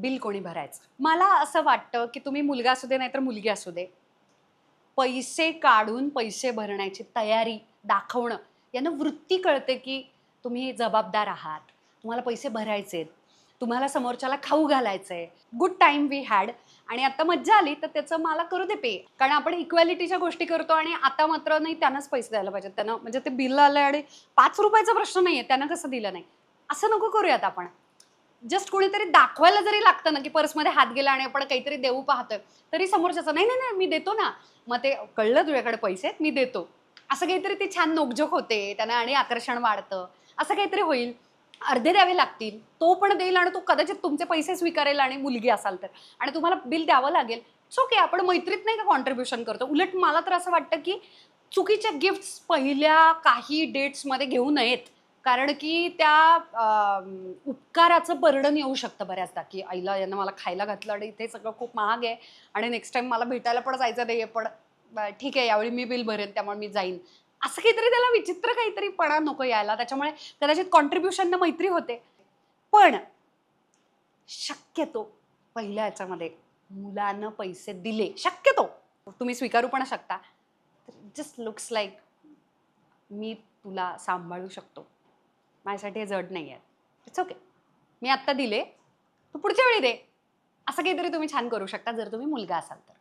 Bill कोणी भरायचं? मला असं वाटतं, की तुम्ही मुलगा असू दे नाहीतर मुलगी असू दे, पैसे काढून पैसे भरण्याची तयारी दाखवणं, यानं वृत्ती कळते, की तुम्ही जबाबदार आहात. तुम्हाला पैसे भरायचेत. तुम्हाला समोरच्याला खाऊ घालायचंय. गुड टाईम वी हॅड आणि आता मज्जा आली, तर त्याचं मला करू दे पे. कारण आपण इक्वॅलिटीच्या गोष्टी करतो आणि आता मात्र नाही त्यानंच पैसे द्यायला पाहिजेत. त्यानं म्हणजे ते बिल आलंय आणि ₹5 प्रश्न नाहीये, त्यानं कसं दिलं नाही. असं नको करूयात आपण. जस्ट कोणीतरी दाखवायला जरी लागतं ना, की पर्समध्ये हात गेला आणि आपण काहीतरी देऊ पाहतोय, तरी समोरच्याचं "नाही, नाही, नाही, मी देतो ना." मग ते "कळलं तुझ्याकडे पैसे आहेत, मी देतो." असं काहीतरी ती छान नोकझोक होते, त्यानं आणि आकर्षण वाढतं. असं काहीतरी होईल. अर्धे द्यावे लागतील. तो पण देईल आणि तो कदाचित तुमचे पैसे स्वीकारेल आणि मुलगी असाल तर. आणि तुम्हाला बिल द्यावं लागेल. It's okay. आपण मैत्रीत नाही का कॉन्ट्रिब्युशन करतो. उलट मला तर असं वाटतं, की चुकीच्या गिफ्ट्स पहिल्या काही डेट्समध्ये घेऊ नयेत. कारण की त्या उपकाराचं बर्डन येऊ शकतं बऱ्याचदा, की आईला यानं मला खायला घातलं आणि इथे सगळं खूप महाग आहे आणि नेक्स्ट टाईम मला भेटायला पण जायचं नाहीये, पण ठीक आहे यावेळी मी बिल भरेन त्यामुळे मी जाईन. असं काहीतरी त्याला विचित्र काहीतरीपणा नको यायला. त्याच्यामुळे कदाचित कॉन्ट्रिब्युशननं मैत्री होते. पण शक्यतो पहिल्या ह्याच्यामध्ये मुलानं पैसे दिले, शक्यतो तुम्ही स्वीकारू पण शकता. जस्ट लुक्स लाइक मी तुला सांभाळू शकतो. माझ्यासाठी हे जड नाहीये. It's okay. मी आत्ता दिले, तू पुढच्या वेळी दे. असं काहीतरी तुम्ही छान करू शकता जर तुम्ही मुलगा असाल तर.